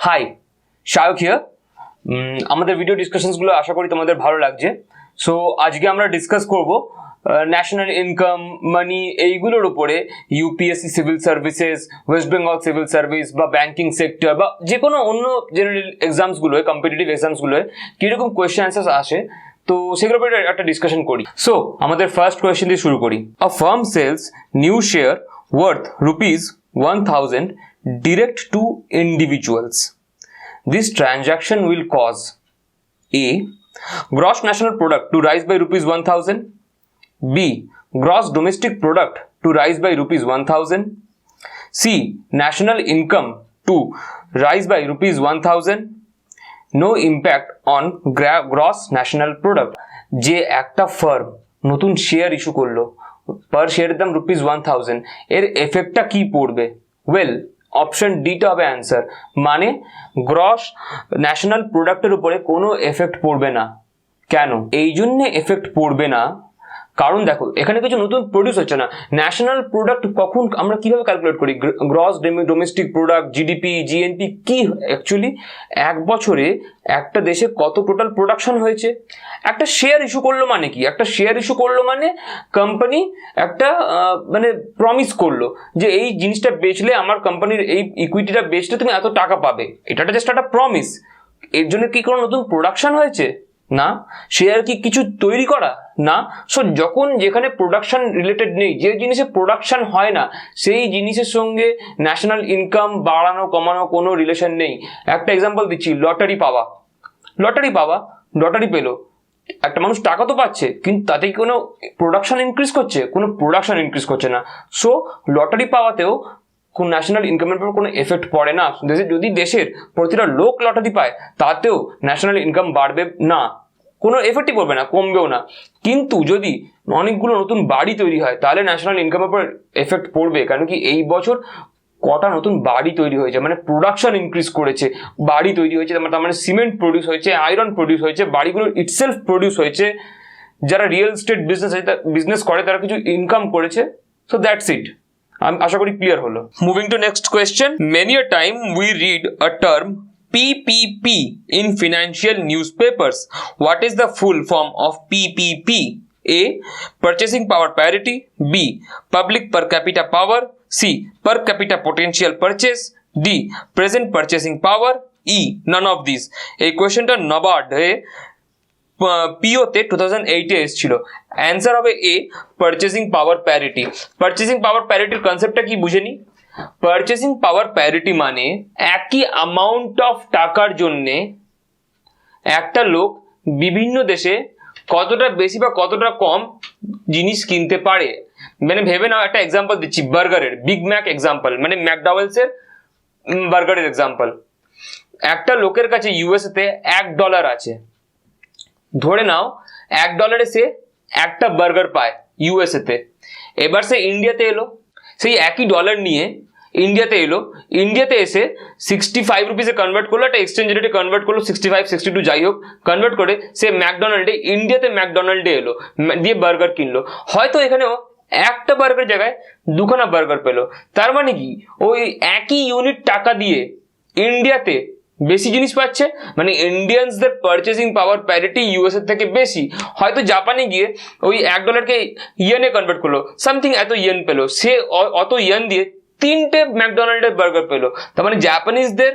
High, Shayak here. আমাদের video ডিসকাশনসগুলো আশা করি তোমাদের ভালো লাগছে। সো আজকে আমরা ডিসকাস করব ন্যাশনাল ইনকাম, মানি, এইগুলোর উপরে UPSC civil services, West Bengal civil service বা ব্যাংকিং সেক্টর বা যে কোনো অন্য জেনারেল এক্সামসগুলোয়, কম্পিটিটিভ এক্সামসগুলোয় কীরকম কোয়েশ্চেন অ্যান্সার্স আসে, তো সেগুলোর উপরে একটা ডিসকাশন করি। সো আমাদের ফার্স্ট কোয়েশ্চেন দিয়ে শুরু করি। A firm sells new share worth ₹1,000 direct to individuals. This transaction will cause A. Gross national product to rise by ₹1,000. B. Gross domestic product to rise by ₹1,000. C. National income to rise by ₹1,000. No impact on gross national product. যে একটা farm নতুন share issue করলো, পার শেয়ারের দাম ₹1,000, এর এফেক্টটা কি পড়বে? Well, option ডিটা হবে অ্যান্সার, মানে গ্রস ন্যাশনাল প্রোডাক্টের উপরে কোনো এফেক্ট পড়বে না। কেন এই জন্যে এফেক্ট পড়বে না? কারণ দেখো, এখানে কিছু নতুন প্রডিউস হচ্ছে না। ন্যাশনাল প্রোডাক্ট কখন আমরা কিভাবে ক্যালকুলেট করি? Gross domestic product, GDP, GNP কি অ্যাকচুয়ালি এক বছরে একটা দেশে কত টোটাল প্রোডাকশন হয়েছে। একটা শেয়ার ইস্যু করলো মানে কি? একটা শেয়ার ইস্যু করলো মানে কোম্পানি একটা মানে প্রমিস করলো যে এই জিনিসটা বেচলে, আমার কোম্পানির এই ইকুইটিটা বেচলে তুমি এত টাকা পাবে। এটা জাস্ট একটা প্রমিস। এর জন্য কি কোনো নতুন প্রোডাকশন হয়েছে? না। শেয়ার কি কিছু তৈরি করা? না। সো যখন যেখানে প্রোডাকশন রিলেটেড নেই, যে জিনিসে প্রোডাকশন হয় না, সেই জিনিসের সঙ্গে ন্যাশনাল ইনকাম বাড়ানো কমানো কোনো রিলেশন নেই। একটা এক্সাম্পল দিচ্ছি, লটারি পেলো, একটা মানুষ টাকা তো পাচ্ছে, কিন্তু তাতে কি কোনো প্রোডাকশন ইনক্রিজ করছে? কোনো প্রোডাকশন ইনক্রিজ করছে না। সো লটারি পাওয়াতেও কোন ন্যাশনাল ইনকামের উপর কোনো এফেক্ট পড়ে না। যদি দেশের প্রতিটা লোক লটারি পায়, তাতেও ন্যাশনাল ইনকাম বাড়বে না, কোনো এফেক্টই পড়বে না, কমবেও না। কিন্তু যদি অনেকগুলো নতুন বাড়ি তৈরি হয়, তাহলে ন্যাশনাল ইনকামের উপর এফেক্ট পড়বে। কারণ কি এই বছর কটা নতুন বাড়ি তৈরি হয়েছে, মানে প্রোডাকশন ইনক্রিজ করেছে, বাড়ি তৈরি হয়েছে, তার মানে সিমেন্ট প্রডিউস হয়েছে, আয়রন প্রডিউস হয়েছে, বাড়িগুলোর ইটসেলফ প্রডিউস হয়েছে। যারা রিয়েল এস্টেট বিজনেস করে তারা কিছু ইনকাম করেছে। So that's it. আমি আশা করি ক্লিয়ার হলো। Moving to next question. Many a time we read a term PPP in financial newspapers. What is the full form of PPP? A. Purchasing power parity. B. Public per capita power. C. Per capita potential purchase. D. Present purchasing power. E. None of these. এই কোয়েশ্চেনটা নবার্ড হয়ে পিওতে 2008 এসেছিল। Answer হবে এ, purchasing পাওয়ার parity. Purchasing পাওয়ার প্যারিটির কনসেপ্টটা কি বুঝে নি। Purchasing পাওয়ার parity মানে একই অ্যামাউন্ট অফ টাকার জন্যে একটা লোক বিভিন্ন দেশে কতটা বেশি বা কতটা কম জিনিস কিনতে পারে। মানে ভেবে নাও, একটা এক্সাম্পল দিচ্ছি বার্গারের, বিগ ম্যাক এক্সাম্পল, মানে ম্যাকডোনাল্ডসের বার্গারের এক্সাম্পল। একটা লোকের কাছে ইউএসএতে $1 আছে, ধরে নাও $1 সে একটা বার্গার পায় ইউএসএতে। এবার সে ইন্ডিয়াতে এলো, সেই একই ডলার নিয়ে ইন্ডিয়াতে এসে 65 রুপিসে কনভার্ট করলো, একটা এক্সচেঞ্জ রেটে কনভার্ট করলো, 65 62 যাই হোক, কনভার্ট করে সে ম্যাকডোনাল্ডে এলো, দিয়ে বার্গার কিনলো। হয়তো এখানেও একটা বার্গার জায়গায় দুখানা বার্গার পেলো। তার মানে কি ওই একই ইউনিট টাকা দিয়ে ইন্ডিয়াতে বেশি জিনিস পাচ্ছে, মানে ইন্ডিয়ানসদের পারচেসিং পাওয়ার প্যারিটি ইউএসএর থেকে বেশি। হয়তো জাপানে গিয়ে ওই $1কে ইয়েনে কনভার্ট করলো, সামথিং এত ইয়েন পেলো, সে অত ইয়েন দিয়ে 3টে ম্যাকডোনাল্ডের বার্গার পেলো। তার মানে জাপানিজদের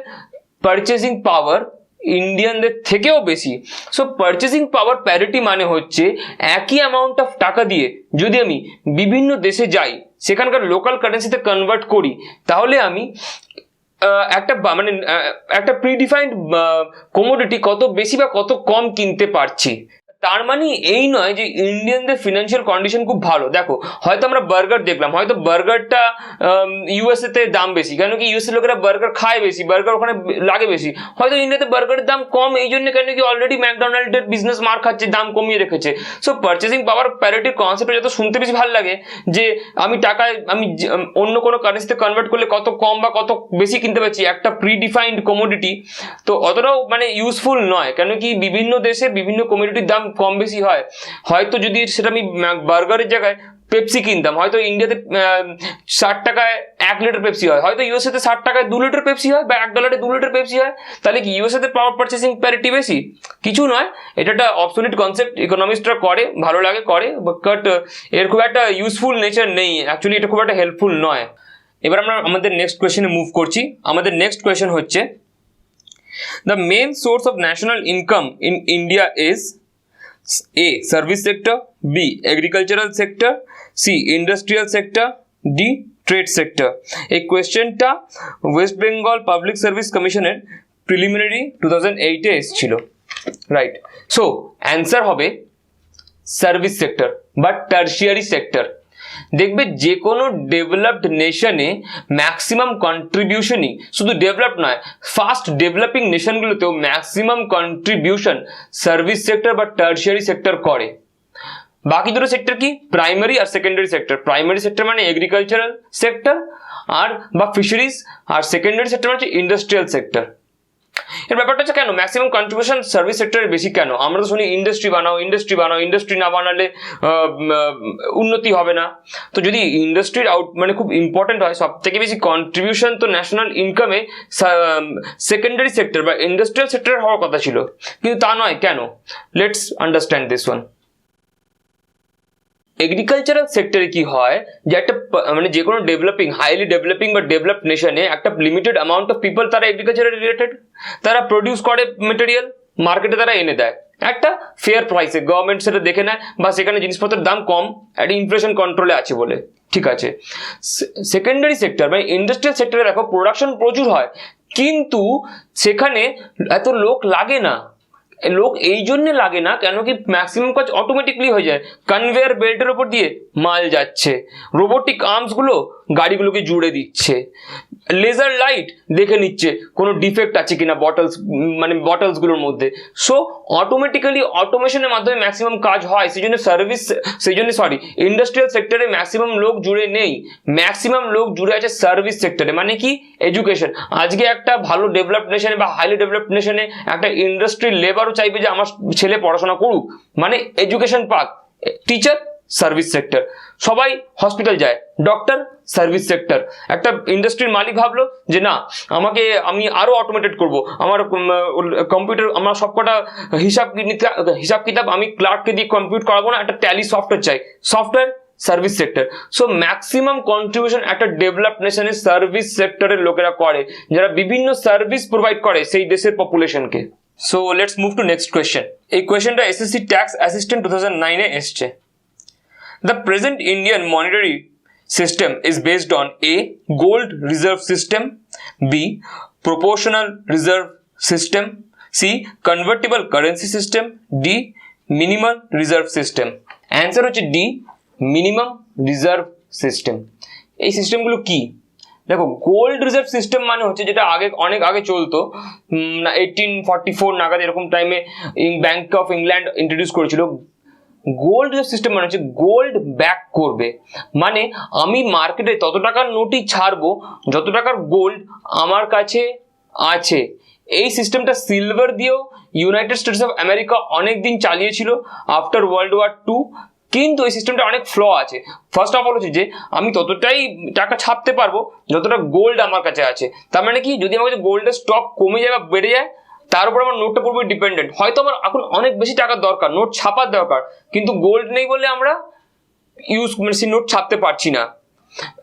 পারচেসিং পাওয়ার ইন্ডিয়ানদের থেকেও বেশি। সো পারচেসিং পাওয়ার প্যারিটি মানে হচ্ছে একই অ্যামাউন্ট অফ টাকা দিয়ে যদি আমি বিভিন্ন দেশে যাই, সেখানকার লোকাল কারেন্সিতে কনভার্ট করি, তাহলে আমি একটা প্রিডিফাইন্ড কমোডিটি কত বেশি বা কত কম কিনতে পারছি। তার মানে এই নয় যে ইন্ডিয়ানদের ফিনান্সিয়াল কন্ডিশন খুব ভালো। দেখো, হয়তো আমরা বার্গার দেখলাম, হয়তো বার্গারটা ইউএসএতে দাম বেশি, কেন কি ইউএসএ লোকেরা বার্গার খায় বেশি, বার্গার ওখানে লাগে বেশি। হয়তো ইন্ডিয়াতে বার্গারের দাম কম, এই জন্য কেন কি অলরেডি ম্যাকডোনাল্ডের বিজনেস মার খাচ্ছে, দাম কমিয়ে রেখেছে। সো পারচেসিং পাওয়ার প্যারিটির কনসেপ্টটা যত শুনতে বেশি ভালো লাগে, যে আমি অন্য কোনো কারেন্সিতে কনভার্ট করলে কত কম বা কত বেশি কিনতে পারছি একটা প্রিডিফাইন্ড কমোডিটি, তো অতটাও মানে ইউজফুল নয়। কেন কি বিভিন্ন দেশে বিভিন্ন কমোডিটির দাম কম বেশি হয়। হয়তো যদি সেটা আমি বার্গারের জায়গায় পেপসি কিনতাম, হয়তো ইন্ডিয়াতে 60 টাকায় 1 লিটার পেপসি হয়, হয়তো ইউএসএতে 60 টাকায় 2 লিটার পেপসি হয় বা $1 2 লিটার পেপসি হয়, তাহলে কি ইউএসএতে পাওয়ার পারচেসিং প্যারিটি বেশি? কিছু নয়, এটা একটা অবসলিট কনসেপ্ট, ইকোনমিস্টরা করে, ভালো লাগে করে, বাট এর খুব একটা ইউজফুল নেচার নেই, অ্যাকচুয়ালি এটা খুব একটা হেল্পফুল নয়। এবার আমরা আমাদের নেক্সট কোয়েশ্চেনে মুভ করছি। আমাদের নেক্সট কোয়েশ্চেন হচ্ছে, the main source of national income in India is A. Service sector, B. Agricultural sector, C. Industrial sector, D. Trade sector. এই কোয়েশ্চেনটা ওয়েস্ট বেঙ্গল পাবলিক সার্ভিস কমিশনের প্রিলিমিনারি 2008 এ এসেছিল, রাইট? সো অ্যান্সার হবে service sector বা tertiary sector. দেখবে যে কোনো developed নেশনে maximum কন্ট্রিবিউশনই, শুধু ডেভেলপ নয়, ফাস্ট ডেভেলপিং নেশনগুলোতেও ম্যাক্সিমাম কন্ট্রিবিউশন সার্ভিস সেক্টর বা টার্সিয়ারি সেক্টর করে। বাকি দুটো সেক্টর কি? প্রাইমারি আর সেকেন্ডারি সেক্টর। প্রাইমারি সেক্টর মানে এগ্রিকালচারাল সেক্টর আর বা ফিশারিজ, আর সেকেন্ডারি সেক্টর মানে ইন্ডাস্ট্রিয়াল সেক্টর। এর ব্যাপারটা হচ্ছে কেন ম্যাক্সিমাম কন্ট্রিবিউশন সার্ভিস সেক্টরের বেশি কেন? আমরা তো শুনি ইন্ডাস্ট্রি বানাও, ইন্ডাস্ট্রি না বানালে উন্নতি হবে না। তো যদি ইন্ডাস্ট্রির মানে খুব ইম্পর্টেন্ট হয়, সব থেকে বেশি কন্ট্রিবিউশন তো ন্যাশনাল ইনকামে সেকেন্ডারি সেক্টর বা ইন্ডাস্ট্রিয়াল সেক্টরের হওয়ার কথা ছিল, কিন্তু তা নয় কেন? Let's understand this one. Agricultural সেক্টরে কি হয় যে একটা মানে যে কোনো ডেভেলপিং, হাইলি ডেভেলপিং বা ডেভেলপড নেশনে একটা লিমিটেড অ্যামাউন্ট অফ পিপল তারা এগ্রিকালচারে রিলেটেড, তারা প্রডিউস করে মেটেরিয়াল, মার্কেটে তারা এনে দেয় একটা ফেয়ার প্রাইসে, গভর্নমেন্ট সেটা দেখে নেয় বা সেখানে জিনিসপত্রের দাম কম, একটা ইনফ্লেশন কন্ট্রোলে আছে বলে, ঠিক আছে। সেকেন্ডারি সেক্টর মানে ইন্ডাস্ট্রিয়াল সেক্টরে দেখো প্রোডাকশন প্রচুর হয়, কিন্তু সেখানে এত লোক লাগে না। লোক এই জন্য লাগে না কেন কি ম্যাক্সিমাম কাজ অটোমেটিকলি হয়ে যায়, কনভেয়ার বেল্টের ওপর দিয়ে মাল যাচ্ছে, রোবোটিক আর্মসগুলো গাড়িগুলোকে জুড়ে দিচ্ছে, লেজার লাইট দেখে নিচ্ছে কোনো ডিফেক্ট আছে কিনা বটলসগুলোর মধ্যে। সো অটোমেটিক্যালি অটোমেশনের মাধ্যমে ম্যাক্সিমাম কাজ হয়, সেই জন্য ইন্ডাস্ট্রিয়াল সেক্টরে ম্যাক্সিমাম লোক জুড়ে নেই, ম্যাক্সিমাম লোক জুড়ে আছে সার্ভিস সেক্টরে, মানে কি এডুকেশন। আজকে একটা ভালো ডেভেলপড নেশনে বা হাইলি ডেভেলপড নেশনে একটা ইন্ডাস্ট্রির লেবারও চাইবে যে আমার ছেলে পড়াশোনা করুক, মানে এডুকেশন পাক। টিচার সার্ভিস সেক্টর, সবাই হসপিটাল যায়, ডক্টর সার্ভিস সেক্টর। একটা ইন্ডাস্ট্রির মালিক ভাবলো যে না আমি আরো অটোমেটেড করব, আমার কম্পিউটার, আমার সবকটা হিসাব কিতাব আমি ক্লার্ককে দিয়ে কম্পিউট করাবো না, একটা ট্যালি সফটওয়্যার চাই, software service sector. So maximum contribution একটা ডেভেলপড নেশনের সার্ভিস সেক্টরের লোকেরা করে, যারা বিভিন্ন সার্ভিস প্রোভাইড করে সেই দেশের পপুলেশনকে। So let's move to next question. এই কোয়েশ্চেনটা এসএসসি ট্যাক্স অ্যাসিস্ট্যান্ট 2009 এ এসছে। The present Indian monetary system is based on A. Gold reserve system, B. Proportional reserve system, C. Convertible currency system, D. Minimum reserve system. Answer হচ্ছে D. Minimum reserve system. এই সিস্টেমগুলো কি? দেখো, gold reserve system মানে হচ্ছে যেটা অনেক আগে চলতো, 1844 নাগাদ এরকম টাইমে ব্যাংক অফ ইংল্যান্ড ইন্ট্রোডিউস করেছিল। গোল্ড রিজার্ভ সিস্টেম মানে হচ্ছে গোল্ড ব্যাক করবে, মানে আমি মার্কেটে তত টাকার নোটই ছাড়বো যত টাকার গোল্ড আমার কাছে আছে। এই সিস্টেমটা সিলভার দিয়েও ইউনাইটেড স্টেটস অফ আমেরিকা অনেক দিন চালিয়েছিল আফটার ওয়ার্ল্ড ওয়ার 2, কিন্তু এই সিস্টেমটা অনেক ফ্ল আছে। ফার্স্ট অফ অল হচ্ছে যে আমি ততটাই টাকা ছাপতে পারবো যতটা গোল্ড আমার কাছে আছে। তার মানে কি, যদি আমার কাছে গোল্ডের স্টক কমে যায় বা বেড়ে যায়, তার উপর আমার নোটটা পুরোপুরি ডিপেন্ডেন্ট। হয়তো আমার এখন অনেক বেশি টাকার দরকার, নোট ছাপার দরকার, কিন্তু গোল্ড নেই বলে আমরা সেই নোট ছাপতে পারছি না।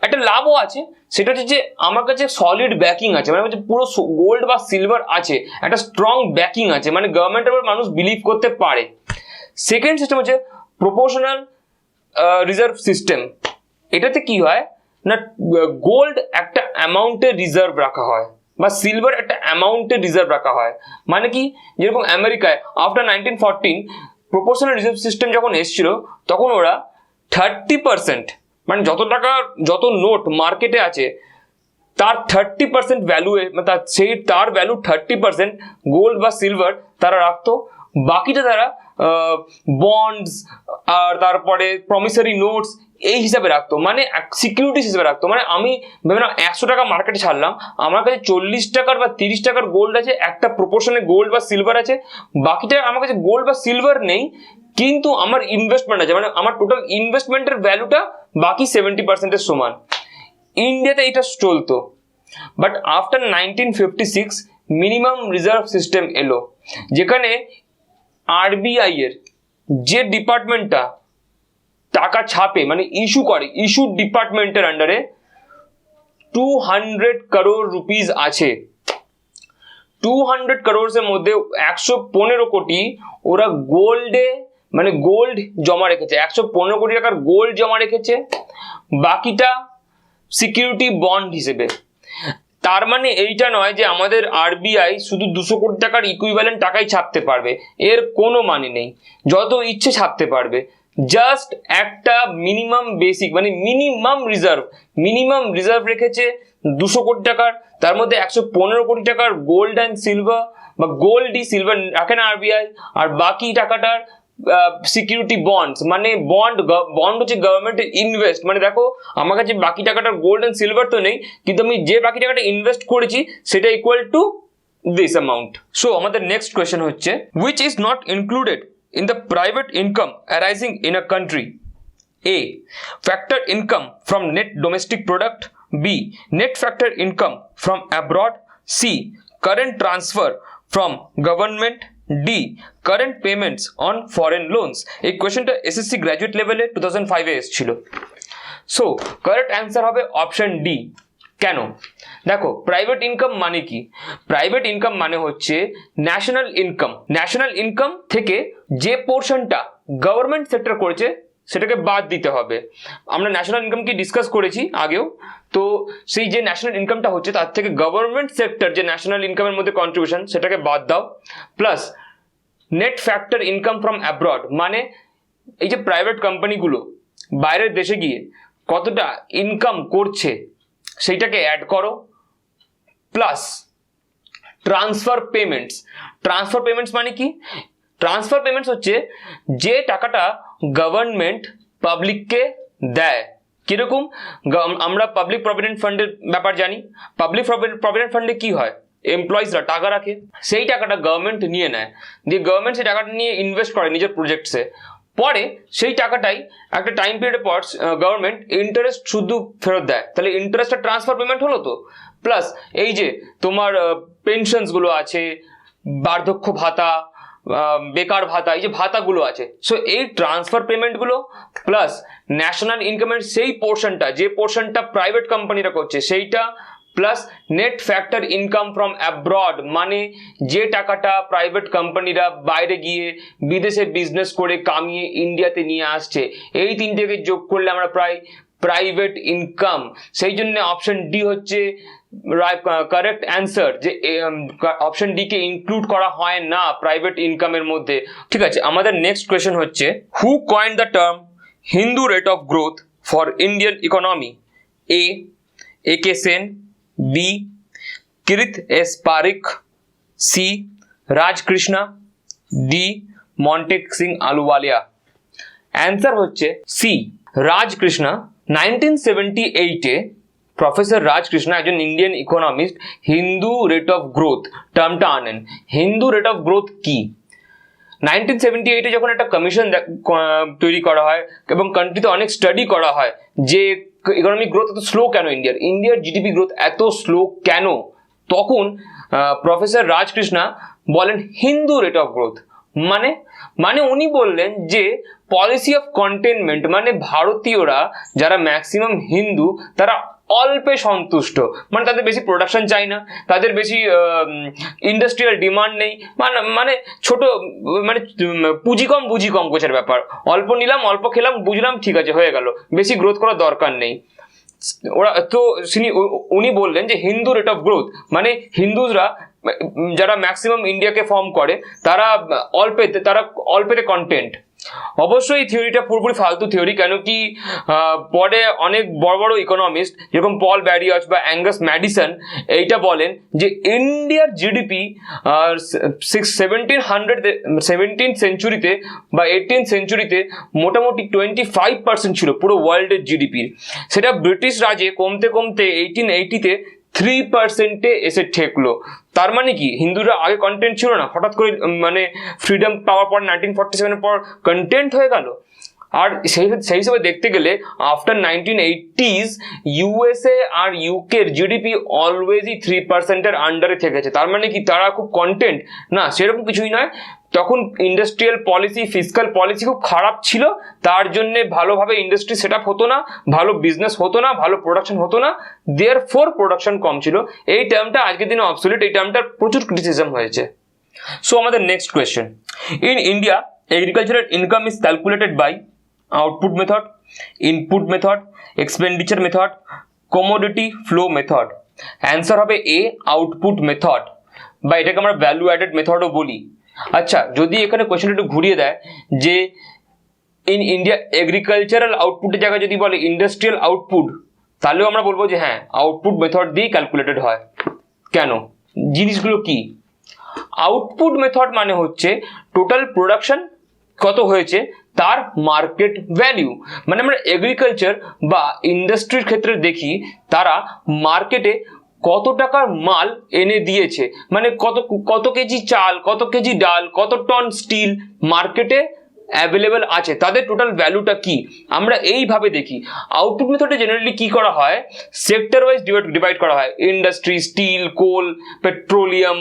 একটা লাভও আছে, সেটা হচ্ছে যে আমার কাছে সলিড ব্যাকিং আছে, মানে হচ্ছে পুরো গোল্ড বা সিলভার আছে, একটা স্ট্রং ব্যাকিং আছে, মানে গভর্নমেন্টের উপর মানুষ বিলিভ করতে পারে। সেকেন্ড সিস্টেম হচ্ছে প্রপোর্শনাল রিজার্ভ সিস্টেম। এটাতে কি হয় না, গোল্ড একটা অ্যামাউন্টে রিজার্ভ রাখা হয় বা সিলভার একটা অ্যামাউন্টে রিজার্ভ রাখা হয়। মানে কি, যেরকম আমেরিকায় আফটার 1914 প্রপোর্শনাল রিজার্ভ সিস্টেম যখন এসেছিল, তখন ওরা 30%, মানে যত নোট মার্কেটে আছে তার 30% ভ্যালু, তার ভ্যালু 30% গোল্ড বা সিলভার তারা রাখতো, বাকিটা তারা বন্ডস আর তারপরে প্রমিসারি নোটস এই হিসাবে রাখতো, মানে সিকিউরিটিস হিসেবে রাখতো। মানে আমি ভেবে না 100 টাকা মার্কেটে ছাড়লাম, আমার কাছে 40 টাকার বা 30 টাকার গোল্ড আছে, একটা প্রপোর্শনে গোল্ড বা সিলভার আছে, বাকিটা আমার কাছে গোল্ড বা সিলভার নেই, কিন্তু আমার ইনভেস্টমেন্ট আছে, মানে আমার টোটাল ইনভেস্টমেন্টের ভ্যালুটা বাকি 70%-এর সমান। ইন্ডিয়াতে এটা চলতো, but after 1956 minimum reserve system এলো, যেখানে আরবিআই এর যে ডিপার্টমেন্টটা টাকা ছাপে মানে ইস্যু করে, ইস্যু ডিপার্টমেন্টের আন্ডারে 200 crore রুপিস আছে। 200 crores এর মধ্যে 115 কোটি ওরা গোল্ডে মানে গোল্ড জমা রেখেছে, 115 কোটি টাকার গোল্ড জমা রেখেছে, বাকিটা সিকিউরিটি বন্ড হিসেবে। তার মানে এইটা নয় যে আমাদের আরবিআই শুধু 200 কোটি টাকার ইকুইভ্যালেন্ট টাকাই ছাপতে পারবে, এর কোনো মানে নেই, যত ইচ্ছে ছাপতে পারবে। জাস্ট একটা মিনিমাম বেসিক মানে মিনিমাম রিজার্ভ রেখেছে 200 কোটি টাকার, তার মধ্যে 115 কোটি টাকার গোল্ড অ্যান্ড সিলভার বা গোল্ডই সিলভার রাখে না আরবিআই, আর বাকি টাকাটার সিকিউরিটি বন্ডস মানে বন্ড হচ্ছে গভর্নমেন্টের ইনভেস্ট। মানে দেখো আমার কাছে বাকি টাকাটার গোল্ড অ্যান্ড সিলভার তো নেই, কিন্তু আমি যে বাকি টাকাটা ইনভেস্ট করেছি সেটা equal to this amount. So আমাদের নেক্সট কোয়েশ্চেন হচ্ছে, which is not included in the private income arising in a country? A. Factor income from net domestic product. B. Net factor income from abroad. C. Current transfer from government. D. Current payments on foreign loans. এই কোয়েশ্চেনটা SSC graduate লেভেলে 2005 এ এসেছিল। So correct answer হবে option D. কেন? দেখো private income মানে কি? Private income মানে হচ্ছে ন্যাশনাল ইনকাম। ন্যাশনাল ইনকাম থেকে যে পোর্শনটা গভর্নমেন্ট সেক্টর করেছে সেটাকে বাদ দিতে হবে। আমরা ন্যাশনাল ইনকাম কি ডিসকাস করেছি আগেও, তো সেই যে ন্যাশনাল ইনকামটা হচ্ছে তার থেকে গভর্নমেন্ট সেক্টর যে ন্যাশনাল ইনকামের মধ্যে কন্ট্রিবিউশন সেটাকে বাদ দাও। Plus net factor income from abroad মানে এই যে প্রাইভেট কোম্পানিগুলো বাইরের দেশে গিয়ে কতটা ইনকাম করছে সেইটাকে অ্যাড করো। প্লাস ট্রান্সফার পেমেন্টস মানে কি? ট্রান্সফার পেমেন্টস হচ্ছে যে টাকাটা গভর্নমেন্ট পাবলিককে দেয়। কিরকম? আমরা পাবলিক প্রভিডেন্ট ফান্ডের ব্যাপার জানি। পাবলিক প্রভিডেন্ট ফান্ডে কি হয়, এমপ্লয়িজরা টাকা রাখে, সেই টাকাটা গভর্নমেন্ট নিয়ে নেয়, দিয়ে গভর্নমেন্ট সেই টাকাটা নিয়ে ইনভেস্ট করে নিজের প্রজেক্টসে। পরে সেই টাকাটাই একটা টাইম পিরিয়ডের পর গভর্নমেন্ট ইন্টারেস্ট শুধু ফেরত দেয়, তাহলে ইন্টারেস্টটা ট্রান্সফার পেমেন্ট হলো তো। প্লাস এই যে তোমার পেনশনসগুলো আছে, বার্ধক্য ভাতা, বেকার ভাতা, এই যে ভাতাগুলো আছে, সো এই ট্রান্সফার পেমেন্টগুলো প্লাস ন্যাশনাল ইনকামের সেই পোর্শনটা যে পোর্শনটা প্রাইভেট কোম্পানিরা করছে সেইটা, plus net factor income from abroad মানে যে টাকাটা প্রাইভেট কোম্পানিরা বাইরে গিয়ে বিদেশে বিজনেস করে কামিয়ে ইন্ডিয়াতে নিয়ে আসছে, এই তিনটেকে যোগ করলে আমরা প্রাইভেট ইনকাম। সেই জন্য অপশন ডি হচ্ছে কারেক্ট অ্যান্সার, যে অপশন ডি কে ইনক্লুড করা হয় না প্রাইভেট ইনকামের মধ্যে। ঠিক আছে, আমাদের নেক্সট কোয়েশ্চেন হচ্ছে, who coined the term Hindu rate of growth for Indian economy? A K Sen, B Kirit S Parikh, C Raj Krishna, D Montek Singh Ahluwalia. Answer হচ্ছে সি রাজকৃষ্ণা। 1978-এ প্রফেসর রাজকৃষ্ণা একজন Indian economist Hindu rate of growth টার্মটা আনেন। হিন্দু রেট অফ গ্রোথ কি? 1978-এ যখন একটা কমিশন তৈরি করা হয় এবং কান্ট্রিতে অনেক স্টাডি করা হয় যে ইকোনমিক গ্রোথ এত স্লো কেন, ইন্ডিয়ার জিডিপি গ্রোথ এত স্লো কেন, তখন প্রফেসর রাজকৃষ্ণা বলেন হিন্দু রেট অফ গ্রোথ। মানে উনি বললেন যে পলিসি অফ কন্টেনমেন্ট মানে ভারতীয়রা যারা ম্যাক্সিমাম হিন্দু তারা অল্পে সন্তুষ্ট, মানে তাদের বেশি প্রোডাকশন চাই না, তাদের বেশি ইন্ডাস্ট্রিয়াল ডিমান্ড নেই, মানে ছোট মানে পুঁজি কম গোছের ব্যাপার, অল্প নিলাম অল্প খেলাম বুঝলাম ঠিক আছে হয়ে গেল, বেশি গ্রোথ করার দরকার নেই ওরা। তো উনি বললেন যে হিন্দু রেট অফ গ্রোথ মানে হিন্দুরা যারা ম্যাক্সিমাম ইন্ডিয়াকে ফর্ম করে তারা অল্পেতে কন্টেন্ট। অবশ্যই থিওরিটা পুরোপুরি ফালতু থিওরি, কেন কি পরে অনেক বড় বড় ইকোনমিস্ট যেরকম পল ব্যারিয়াস বা অ্যাঙ্গাস ম্যাডিসন এইটা বলেন যে ইন্ডিয়ার জিডিপি 17th সেঞ্চুরিতে বা 18th সেঞ্চুরিতে মোটামুটি 25% ছিল পুরো ওয়ার্ল্ডের জিডিপির, সেটা ব্রিটিশ রাজে কমতে 1880-তে 3%-এ এসে ঠেকলো। তার মানে কি হিন্দুরা আগে কন্টেন্ট ছিল না, হঠাৎ করে মানে ফ্রিডম পাওয়ার পর 1947 পর কন্টেন্ট হয়ে গেল। আর সেই হিসেবে দেখতে গেলে আফটার 1980s ইউএসএ আর ইউকের জিডিপি অলওয়েজই 3%-এর আন্ডারে থেকেছে। তার মানে কি তারা খুব কন্টেন্ট না? সেরকম কিছুই নয়। তখন ইন্ডাস্ট্রিয়াল পলিসি, ফিসকাল পলিসি খুব খারাপ ছিল, তার জন্য ভালোভাবে ইন্ডাস্ট্রি সেট আপ হতো না, ভালো বিজনেস হতো না, ভালো প্রোডাকশন হতো না, দেয়ারফর প্রোডাকশন কম ছিল। এই টার্মটা আজকের দিনে অবসলিউট, এই টার্মটার প্রচুর ক্রিটিসিজম হয়েছে। সো আমাদের next question, in India agricultural income is calculated by output method, input method, expenditure method, commodity flow method. Answer হবে এ, আউটপুট মেথড, বা এটাকে আমরা ভ্যালু অ্যাডেড মেথডও বলি। আচ্ছা, যদি এখানে কোয়েশ্চেনটা একটু ঘুরিয়ে দেয় যে ইন ইন্ডিয়া এগ্রিকালচারাল আউটপুটের জায়গায় যদি বলে ইন্ডাস্ট্রিয়াল আউটপুট, তাহলেও আমরা বলবো যে হ্যাঁ আউটপুট মেথড দিয়েই ক্যালকুলেটেড হয়। কেন? জিনিসগুলো কি? আউটপুট মেথড মানে হচ্ছে টোটাল প্রোডাকশন কত হয়েছে তার মার্কেট ভ্যালু। মানে আমরা এগ্রিকালচার বা ইন্ডাস্ট্রির ক্ষেত্রে দেখি তারা মার্কেটে কত টাকার মাল এনে দিয়েছে, মানে কত কেজি চাল, কত কেজি ডাল, কত টন স্টিল মার্কেটে অ্যাভেলেবেল আছে, তাদের টোটাল ভ্যালুটা কি, আমরা এইভাবে দেখি। আউটপুট মেথডে জেনারেলি কি করা হয়, সেক্টর ওয়াইজ ডিভাইড করা হয়, ইন্ডাস্ট্রি, স্টিল, কোল, পেট্রোলিয়াম,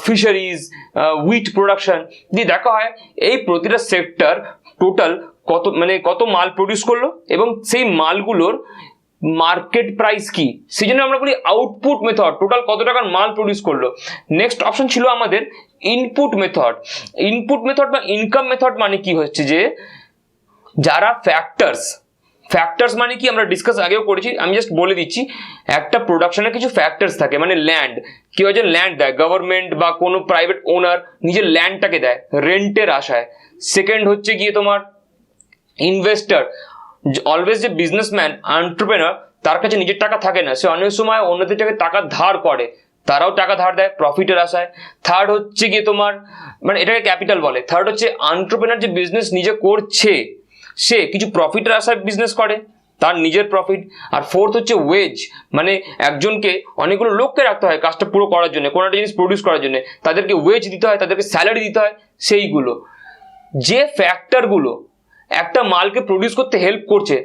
ফিশারিজ, উইট প্রোডাকশন দিয়ে দেখা হয় এই প্রতিটা সেক্টর টোটাল কত মাল প্রডিউস করলো এবং সেই মালগুলোর মার্কেট প্রাইস কি, সেই জন্য আমরা বলি আউটপুট মেথড, টোটাল কত টাকার মাল প্রডিউস করলো। নেক্সট অপশন ছিল আমাদের ইনপুট মেথড। ইনপুট মেথড বা ইনকাম মেথড মানে কি হচ্ছে যে যারা ফ্যাক্টরস মানে কি আমরা ডিসকাস আগেও করেছি, আমি জাস্ট বলে দিচ্ছি। একটা প্রোডাকশনের কিছু ফ্যাক্টরস থাকে, মানে ল্যান্ড, কি হচ্ছে ল্যান্ড দেয় গভর্নমেন্ট বা কোনো প্রাইভেট ওনার নিজের ল্যান্ডটাকে দেয় রেন্টের আশায়। সেকেন্ড হচ্ছে গিয়ে তোমার ইনভেস্টার, অলওয়েজ যে বিজনেসম্যান এন্টারপ্রেনার তার কাছে নিজের টাকা থাকে না, সে অনেক সময় অন্যদের থেকে টাকা ধার করে, তারাও টাকা ধার দেয় প্রফিটের আশায়। থার্ড হচ্ছে গিয়ে তোমার মানে এটাকে ক্যাপিটাল বলে। থার্ড হচ্ছে এন্টারপ্রেনার যে বিজনেস নিজে করছে সে কিছু প্রফিটের আশায় বিজনেস করে, তার নিজের প্রফিট। আর ফোর্থ হচ্ছে ওয়েজ, মানে একজনকে অনেকগুলো লোককে রাখতে হয় কাজটা পুরো করার জন্য, কোনো একটা জিনিস প্রডিউস করার জন্য, তাদেরকে ওয়েজ দিতে হয়, তাদেরকে স্যালারি দিতে হয়। সেইগুলো যে ফ্যাক্টরগুলো একটা মালকে প্রডিউস করতে হেল্প করছে,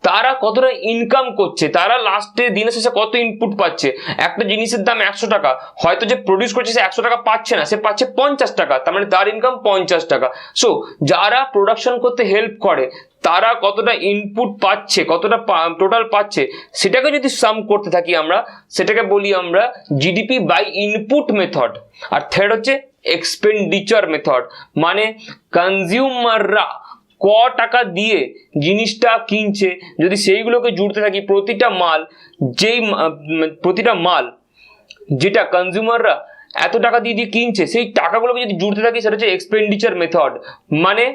তারা কতটা ইনকাম করছে, তারা লাস্টে দিনের শেষে কত ইনপুট পাচ্ছে। একটা জিনিসের দাম 100 টাকা, হয়তো যে প্রডিউস করছে সে 100 টাকা পাচ্ছে না, সে পাচ্ছে 50 টাকা, তার মানে তার ইনকাম 50 টাকা। সো যারা প্রোডাকশন করতে হেল্প করে তারা কতটা ইনপুট পাচ্ছে, কতটা টোটাল পাচ্ছে, সেটাকে যদি সাম করতে থাকি আমরা, সেটাকে বলি আমরা জিডিপি বাই ইনপুট মেথড। আর থার্ড হচ্ছে এক্সপেন্ডিচার মেথড, মানে কনজিউমাররা ক টাকা দিয়ে জিনিসটা কিনছে, যদি সেইগুলোকে জুড়তে থাকি প্রতিটা মাল যেটা কনজিউমাররা এত টাকা দিয়ে কিনছে, সেই টাকাগুলোকে যদি জুড়তে থাকি সেটা হচ্ছে এক্সপেন্ডিচার মেথড। মানে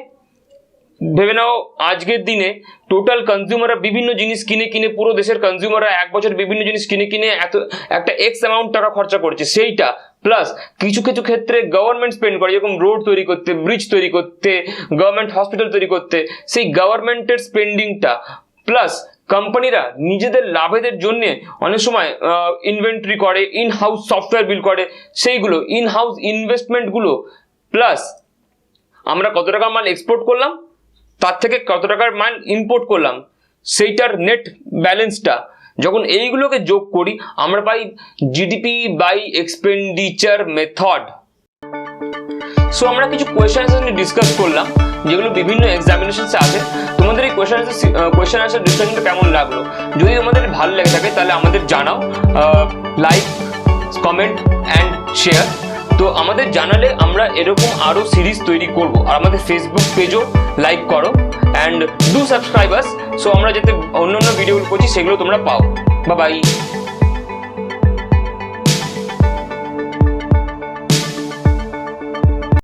ভেবে নাও আজকের দিনে টোটাল কনজিউমাররা বিভিন্ন জিনিস কিনে পুরো দেশের কনজিউমাররা এক বছর বিভিন্ন জিনিস কিনে এত একটা এক্স অ্যামাউন্ট টাকা খরচা করছে, সেইটা প্লাস কিছু কিছু ক্ষেত্রে গভর্নমেন্ট স্পেন্ড করে, যেরকম রোড তৈরি করতে, ব্রিজ তৈরি করতে, গভর্নমেন্ট হসপিটাল তৈরি করতে, সেই গভর্নমেন্টের স্পেন্ডিংটা প্লাস কোম্পানিরা নিজেদের লাভেদের জন্য অনেক সময় ইনভেন্টরি করে, ইন হাউস সফটওয়্যার বিল্ড করে, সেইগুলো ইন হাউস ইনভেস্টমেন্টগুলো প্লাস আমরা কত টাকার মাল এক্সপোর্ট করলাম, তার থেকে কত টাকার মাল ইম্পোর্ট করলাম, সেইটার নেট ব্যালেন্সটা যখন এইগুলোকে যোগ করি আমরা পাই GDP by expenditure method. So আমরা কিছু কোয়েশ্চেন আনসার নিয়ে ডিসকাস করলাম যেগুলো বিভিন্ন এক্সামিনেশনসে আছে। তোমাদের এই কোয়েশ্চেন আনসার ডিসকাশনটা কেমন লাগলো? যদি তোমাদের ভালো লেগে থাকে তাহলে আমাদের জানাও, লাইক, কমেন্ট অ্যান্ড শেয়ার। তো আমাদের জানালে আমরা এরকম আরো সিরিজ তৈরি করব। আর আমাদের ফেসবুক পেজও লাইক করো and do subscribe us, so আমরা যাতে অন্য ভিডিওগুলো করছি সেগুলো তোমরা পাও। Bye bye.